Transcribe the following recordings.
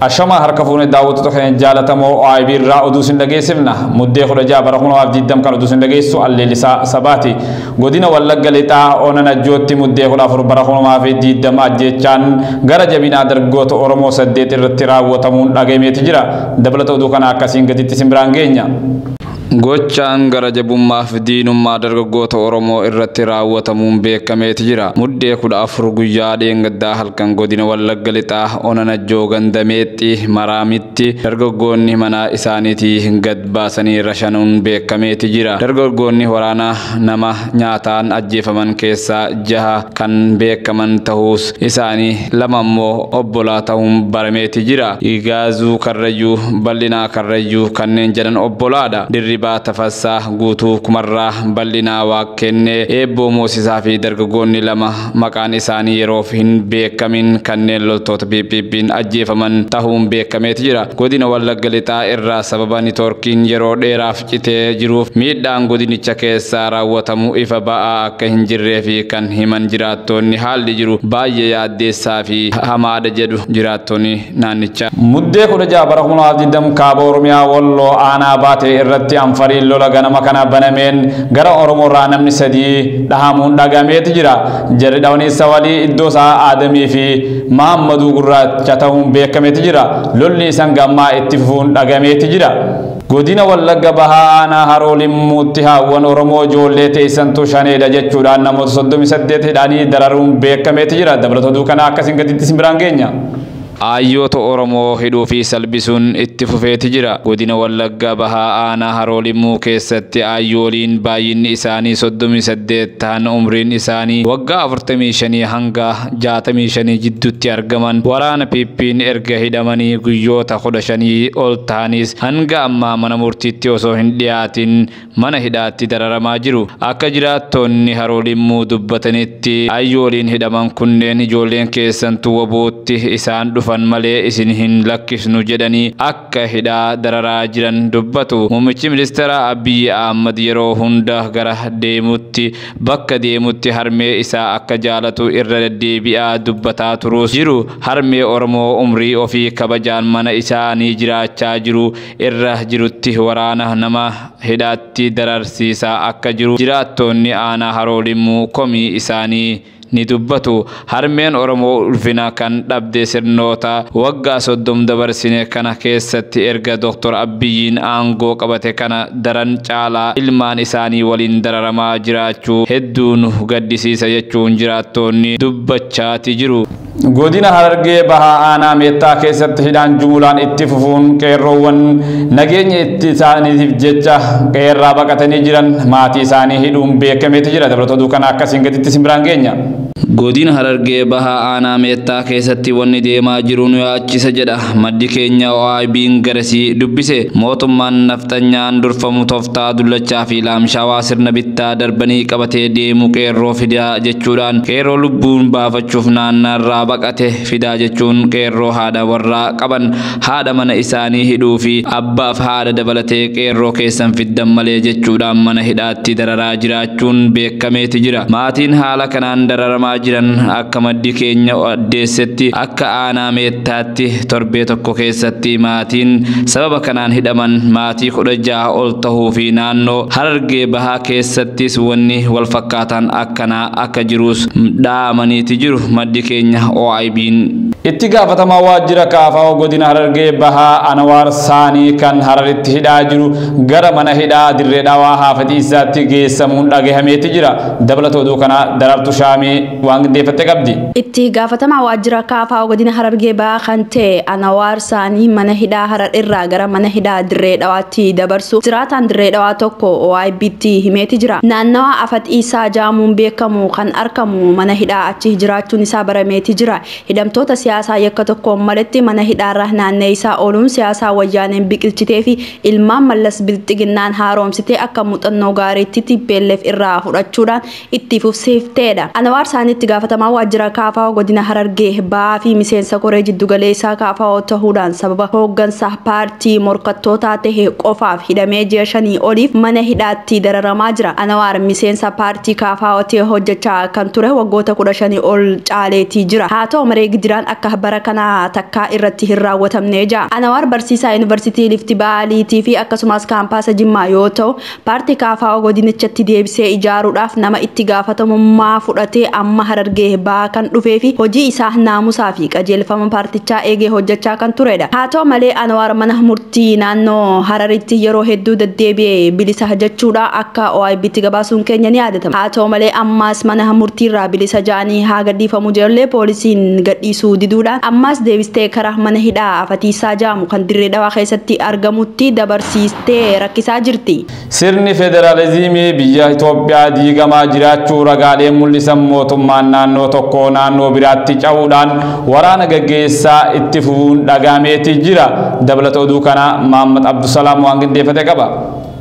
ashama harkafuun daawwatu kan jaalatamoo OIB oduu sin dhageessifna muddee khuraja barakuna abdiidam kan oduu sin dhageessu alleelisa sabaati godina wallagga lixaa onana jootti muddee khurafur barakuna fi diidam ajjechaan gara jabina dargoota oromoo 8 irratti raawwatamuun dhagameeti jira dabalata oduu kana akkasiin gaditti simbiraan geenya gochaan gara jabummaaf diinummaa dargaggoota oromoo irratti raawwatamuun beekameeti jira muddee 14 guyyaa dheengaddaa halkan godina wallagga lixaa onana joogandameetti maraamitti dargaggoonni mana isaaniitii gad baasanii rashanuun beekameeti jira dargaggoonni waraana nama nyaataan ajjeefaman keessaa 6 kan beekaman ta'uus isaanii 2 immoo obbolaa ta'uun barameeti jira igaazuu karrayyuu bal'inaa karrayyuu kanneen jedhan obbolaadha tafassa guutuu kumarraa bal'inaa waaqenne eebbo moosisaa fi dargaggoonni 2 maqaan isaanii yeroof hin beekamin kanneen loltoota PPP'n ajjeefaman ta'uun beekameeti jira godina wallagga lixaa irraa sababa niitoorkiin yeroo dheeraaf citee jiruuf miidhaan godinicha keessaa raawwatamu ifa ba'aa akka hin jirree fi kan himan jiraattonni haalli jiru baay'ee yaaddeessaa fi hamaadha jedhu jiraattonni naannicha muddee 16 bara 2020 kaaba oromiyaa walloo aanaa baatee irratti anfarii lola ganama kana banameen gara oromoo irraa namni 3 dhahamuun dhagameeti jira jarri dhawniisa walii iddoo isaa aadamii fi mahammaduu gurraacha ta'uun beekameeti jira lolli isan gammaa itti fufuun dhagameeti jira godina wallagga bahaa aanaa haroo limmuutti haawwan oromoo ijoollee teessantu shaneedha jechuudhaan namoota 38 hidhaanii dararuun beekameeti jira dabalata oduu kana akkasiin gaditti simbiraan geenya ayyoota oromoo hidhuu fi salbisuun itti fufeeti jira godina wallagga bahaa aanaa haroo limmuu keessatti ayyooliin baay'inni isaanii 38 ta'an umriin isaanii waggaa 45 hanga 65 jidduutti argaman waraana PP'n erga hidhamanii guyyoota 15 ol ta'anis hanga ammaa mana murtiitti osoo hin dhiyaatin mana hidhaatti dararamaa jiru akka jiraattonni haroo limmuu dubbatanitti ayyooliin hidhaman kunneen ijoolleen keessantu wabootti isaan dhufan malee isin hin lakkisnu jedhanii akka hidhaa dararaa jiran dubbatu muummichi ministeera Abiy Ahmad yeroo hunda gara deemutti bakka deemutti harmee isaa akka jaalatu irra deddeebi'aa dubbataa turus jiru harmee oromoo umrii ofii kabajaan mana isaanii jiraachaa jiru irra jirutti waraana nama hidhaatti dararsiisaa akka jiru jiraattonni aanaa haroo limmuu komii isaanii ni dubbatu harmeen oromoo ulfina kan dhabde sirnoota waggaa 30 dabarsine kana keessatti erga Dr. Abiyyiin aangoo qabate kana daran caalaa ilmaan isaanii waliin dararamaa jiraachuu hedduu nu gaddisiisa jechuun jiraattonni dubbachaati jiru godina harargee bahaa aanaa meettaa keessatti hidhaan jumulaan itti fufuun qeerroowwan nageenya itti isaaniitiif jecha qeerraa baqatanii jiran maatii isaanii hidhuun beekameeti jira dabalata oduu kana akkasiin gaditti simbiraan geenya godina harargee bahaa aanaa meettaa keessatti wanni deemaa jiru nu yaachisa jedha maddi keenya OIB'n garasii dubbise mootummaan nafxanyaan durfamu tooftaa dullachaa fi laamshaawaa sirna bittaa darbanii qabatee deemu qeerroo fidaa jechuudhaan qeerroo lubbuun baafachuuf naannaarraa baqate fidaa jechuun qeerroo haadha warraa qaban haadha mana isaanii hidhuu fi abbaaf haadha dabalatee qeerroo keessan fiddan malee jechuudhaan mana hidhaatti dararaa jiraachuun beekameeti jira maatiin haala kanaan dararamaa jiran akka maddi keenya addeessetti akka aanaa meettaatti torbee tokko keessatti maatiin sababa kanaan hidhaman maatii 16 ol tahuu fi naannoo harargee bahaa keessattis wanni wal fakkaatan akkanaa akka jirus dhaamaniiti jiru maddi keenya OIB'n itti gaafatamaa waajjira kaafaa godina harargee bahaa Anwaar Saanii kan hararitti hidhaa jiru gara mana hidhaa dirree dhawaa haafatiisaatti geessamuun dhagahameeti jira dabalata oduu kana darartu shaamii waan deeffatte qabdi itti gaafatamaa waajjira kaafaa godina harargee bahaa kan ta'e Anwaar Saanii mana hidhaa harar irraa gara mana hidhaa dirree dhawaatti dabarsu jiraataan dirree dhawaa tokko OIB'tti himeeti jira naannawa afatiisaa jaamuun beekamu kan argamu mana hidhaa achi jiraachuun isaa barameeti jira hidhamtoota siyaasaa yakka tokkoon maletti mana hidhaarraa naannee isaa ooluun siyaasaa wayyaaneen biqilchitee fi ilmaan mallas bilxiginnaan haaromsitee akka muuxannoo gaariitti TPLF irraa fudhachuudhaan itti fufsiifteedha Anwaar isaaniitti gaafatamaa waajjira kaafaa godina Harargee ba'aa fi miseensa koree jiddu galeessaa kaafaa ta'uudhaan sababa hooggansa paartii morkattootaa ta'e qofaaf hidhamee ji'a 5 oliif mana hidhaatti dararamaa jira. Anawaar miseensa paartii kaafaa ta'e hojjechaa kan ture waggoota 15 ol caaleetii jira. Haa ta'u malee gidiraan akka bara kanaa takkaa irratti hin raawwatamne jira. Anawaar barsiisaa yuunivarsiitii Lifti Baaliitii fi akkasumas kaampaasa Jimmaa yoo ta'u paartii kaafaa godinichatti deebisee ijaaruudhaaf nama itti gaafatamummaa fudhatee amma Harargee ba'aa kan dhufee fi hojii isaa naamusaa fi qajeelfama paartichaa eegee hojjechaa kan turedha. Haa ta'u malee Anawaar mana murtii naannoo Hararitti yeroo hedduu deddeebi'ee bilisa jechuudha akka OIBtti gabaasuun keenya ni yaadatama. Haa ta'u malee ammas mana murtiirraa bilisa ja'anii haa gadhiifamu jedhullee poolisiin gadhiisuu diduudhaan ammas deebistee karaa mana hidhaa Afatiisaa jaamu kan Dirree Dhawaa keessatti argamutti dabarsiistee rakkisaa jirti. Sirni federaalizimii biyya Itoophiyaa diigamaa jiraachuu ragaalee mul'isan mootummaan naannoo tokko naannoo biraatti cabuudhaan waraana gaggeessaa itti fufuun dhagahameetii jira. Dabalata oduu kana Muhammad Abdusalaam waan qindeeffate qaba.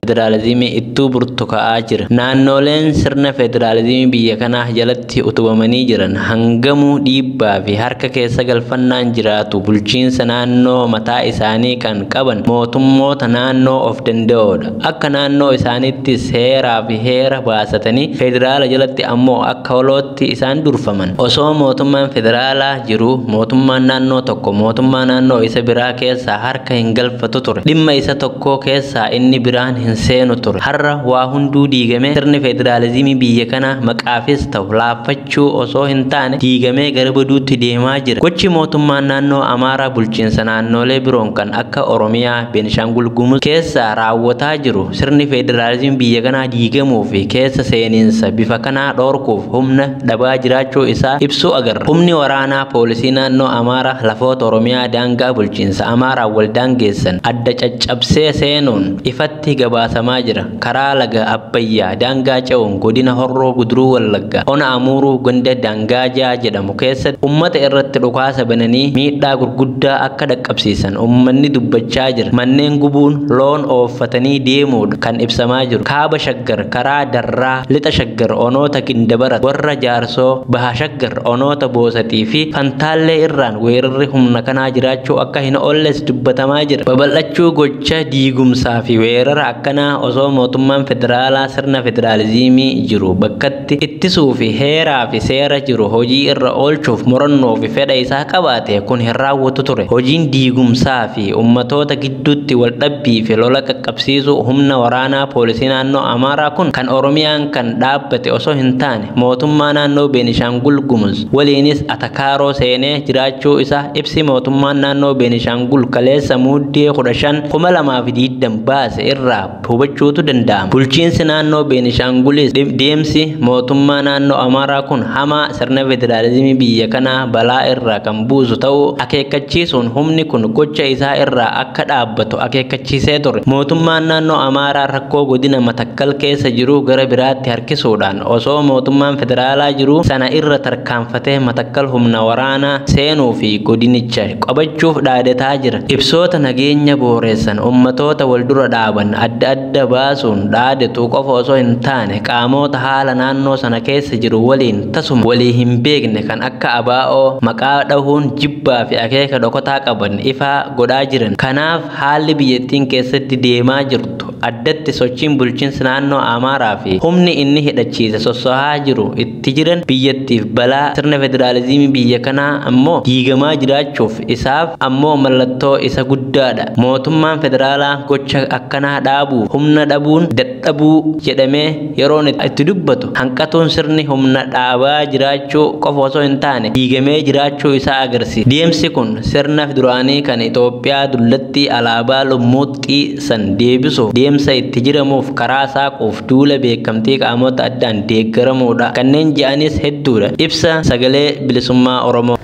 federalizimii ittuu burtukaa'aa jira. Naannoleen sirna federalizimii biyya kanaa jalatti utubamanii jiran hangamuu dhiibbaa fi harka keessa galfannaan jiraatu bulchiinsa naannoo mataa isaanii kan qaban mootummoota naannoo of danda'oodha. Akka naannoo isaaniitti seeraa fi heera baasatanii federaala jalatti ammoo akka holootti isaan durfaman. Osoo mootummaan federaalaa jiru mootummaan naannoo tokko mootummaa naannoo isa biraa keessaa harka hin galfatu ture. Dhimma isa tokko keessaa inni biraan hin seenu ture. Har'a waa hunduu diigamee sirni federalizimii biyya kana maqaafis ta'u laaffachuu osoo hin taane diigamee gara baduutti deemaa jira. Gochi mootummaan naannoo Amaaraa bulchiinsa naannolee biroon kan akka Oromiyaa, Beenishaangul Gumuz keessaa raawwataa jiru sirni federalizimii biyya kanaa diigamuu fi keessa seeniinsa bifa kanaa dhorkuuf humna dhabaa jiraachuu isaa ibsuu agarra. Humni waraanaa poolisii naannoo Amaaraa lafoota Oromiyaa daangaa bulchiinsa Amaaraa wal daangeessan adda caccabsee seenuun ifatti gabaasamaa jira. Karaa laga Abbayyaa daangaa ce'uun godina Horroo Guduruu Wallaggaa ona Amuuruu ganda Daangaajaa jedhamu keessatti ummata irratti dhukaasa bananii miidhaa gurguddaa akka dhaqqabsiisan ummanni dubbachaa jira. Manneen gubuun loon ooffatanii deemuudha kan ibsamaa jiru. Kaaba Shaggar karaa Darraa lixa Shaggar onoota Kindabarat warra Jaarsoo Baha Shaggar onoota Boosatii fi Fantaallee irraan weerarri humna kanaa jiraachuu akka hin oolles dubbatamaa jira. Babal'achuu gocha diigumsaa fi weerara akkanaa osoo mootummaan federaalaa sirna federalizimii jiru bakkatti ittisuu fi heeraa fi seera jiru hojii irra oolchuuf murannoo fi fedha isaa qabaate kun hin raawwatu ture. Hojiin diigumsaa fi ummatoota gidduutti wal dhabbii fi lola qaqqabsiisuu humna waraanaa poolisii naannoo Amaaraa kun kan Oromiyaan kan dhaabbate osoo hin taane mootummaa naannoo Beenishaangul Gumuz waliinis atakaaroo seenee jiraachuu isaa ibsi mootummaan naannoo Beenishaangul kaleessa Muddee 15 2020 baase irraa hubachuutu danda'ama. Bulchiinsi naannoo Beenishaangulis deemsi mootummaa naannoo Amaaraa kun hamaa sirna federalizimii biyya kanaa balaa irraa kan buusu ta'uu akeekkachiisuun humni kun gocha isaa irraa akka dhaabbatu akeekkachiisee ture. Mootummaan naannoo Amaaraa rakkoo godina Matakkal keessa jiru gara biraatti harkisuudhaan osoo mootummaan federaalaa jiru sana irra tarkaanfatee Matakkal humna waraanaa seenuu fi godinicha qabachuuf dhaadataa jira. Ibsoota nageenya booreessan ummatoota wal dura dhaaban adda adda baasuun dhaadatu qofa osoo hin taane qaamoota haala naannoo sana keessa jiru waliin tasuma walii hin beekne kan akka abaa'oo maqaa dhahuun jibbaa fi akeeka dhokataa qaban ifaa godhaa jiran. Kanaaf haalli biyyattiin keessatti deemaa jirtu addatti sochiin bulchiinsa naannoo Amaaraa fi humni inni hidhachiise sossohaa jiru itti jiran biyyattiif balaa sirna federalizimii biyya kanaa ammoo diigamaa jiraachuuf isaaf ammoo mallattoo isa guddaadha. Mootummaan federaalaa gocha akkanaa dhaabuu humna dhabuun dadhabuu jedhamee yeroon itti dubbatu hanqatuun sirni humna dhaabaa jiraachuu qofa osoo hin taane diigamee jiraachuu isaa agarsiisa. Deemsi kun sirna duraanii kan Itoophiyaa dullatti alaabaa lummuuxxii san deebisuuf deemsa itti jiramuuf karaa saaquuf duula beekamtii qaamota addaan deeggaramuudha. Kanneen je'anis hedduudha. Ibsa sagalee bilisummaa Oromoo.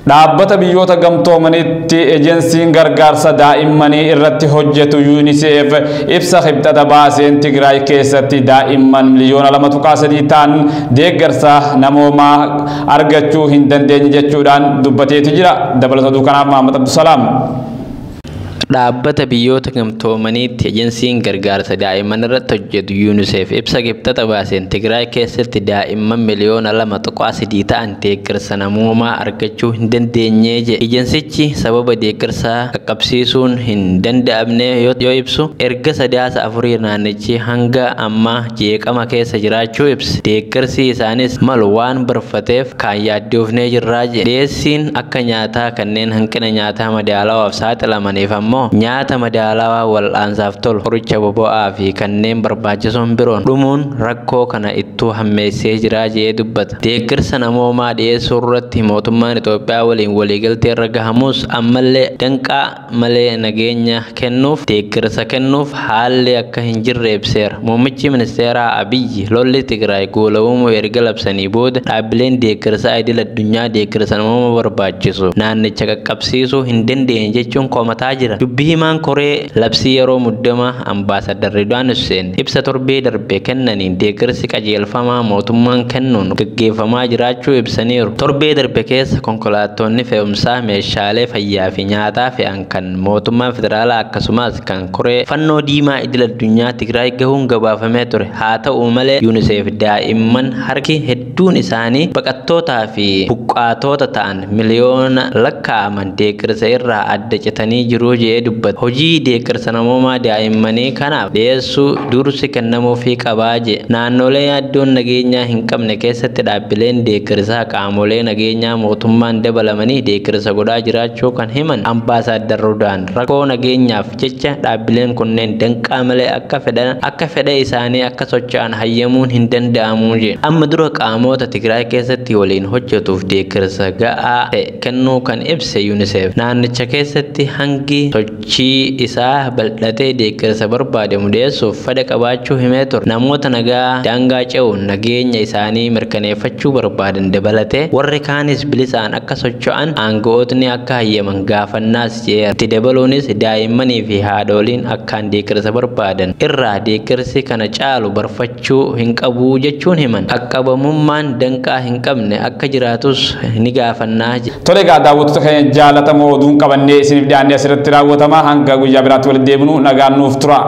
Dhaabbata biyyoota gamtoomanitti ejensiin gargaarsa daa'immanii irratti hojjetu UNICEF ibsa kibxata baaseen Tigraay keessatti daa'imman miliyoona 2.3 ta'an deeggarsa namoomaa argachuu hin dandeenye jechuudhaan dubbateeti jira. Dabalata oduu kanaaf Muhammad Abdusalaam. dhaabbata biyyoota gamtoomaniitti ejensiin gargaarsa daa'imman irratti hojjetu UNICEF ibsa qibxata baaseen Tigraay keessatti daa'imman miliyoona 2.3 ta'an deeggarsa namoomaa argachuu hin dandeenye jedhe. Ejensichi sababa deeggarsaa qaqqabsiisuun hin danda'amne yoo ibsu erga sadaasa afurii naannichi hanga amma jeeqama keessa jiraachuu ibse. Deeggarsi isaanis malu waan barfateef kan yaaddoofnee jirraa jedhe. Dhiyeessiin akka nyaataa kanneen hanqina nyaataa madaalawaaf saaxilamaniif ammoo nyaata madaalawaa wal'aansaaf tolu, qoricha boba'aa fi kanneen barbaachisoon biroon dhumuun rakkoo kana ittuu hammeessee jira jedhee dubbata. Deeggarsa namoomaa dhiyeessuu irratti mootummaan Itoophiyaa waliin waliigaltee irra gahamus ammallee danqaa malee nageenya kennuuf deeggarsa kennuuf haalli akka hin jirre ibseera. Muummichi ministeeraa Abiyyi lolli Tigraay goolabamuu erga labsanii booda dhaabbileen deeggarsa idil addunyaa deeggarsa namoomaa barbaachisu naannicha qaqqabsiisuu hin dandeenye jechuun komataa jira. Dubbii himaan koree labsii yeroo muddamaa Ambaasadar Ridwaan Hussein ibsa torbee darbe kennaniin deeggarsi qajeelfamaa mootummaan kennuun gaggeeffamaa jiraachuu ibsaniiru. Torbee darbe keessa konkolaattonni fe'umsaa meeshaalee fayyaa fi nyaataa fe'an kan mootummaa federaalaa akkasumas kan koree fannoo diimaa idil addunyaa Tigraay gahuun gabaafamee ture. Haa ta'u malee UNICEF daa'imman harki hedduun isaanii baqattootaa fi buqqaatota ta'an miliyoona lakkaa'aman deeggarsa irraa adda citanii jiru jedhee dubbata. Hojii deeggarsa namoomaa daa'immanii kanaaf dhiyeessuu dursi kennamuufii qabaa jedhe. Naannolee yaaddoon nageenyaa hin qabne keessatti dhaabbileen deeggarsaa qaamolee nageenyaa mootummaan dabalamanii deeggarsa godhaa jiraachuu kan himan Ambaasadar Ridwaan rakkoo nageenyaaf jecha dhaabbileen kunneen danqaa malee akka fedha isaanii akka socho'an hayyamuun hin danda'amu jedhe. Amma dura qaamota Tigraay keessatti waliin hojjetuuf deeggarsa ga'aa ta'e kennuu kan ibse UNICEF naannicha keessatti hangi sochii isaa bal'atee deeggarsa barbaadamu dhiyeessuuf fedha qabaachuu himee ture. Namoota nagaa daangaa ce'uun nageenya isaanii mirkaneeffachuu barbaadan dabalatee warri kaanis bilisaan akka socho'an aangawootni akka hayyaman gaafannaas jedhe. Itti dabaluunis daa'immanii fi haadholiin akkaan deeggarsa barbaadan irraa deeggarsi kana caalu barfachuu hin qabu jechuun himan. Qaqqabamummaan danqaa hin qabne akka jiraatus ni gaafannaa jedhe. Tole egaa daawwattoota keenya jaallatamoo oduun qabannee isiniif dhiyaannee asirratti raawwatama. Hanga guyyaa biraatti walitti deebinu nagaan nuuf tura.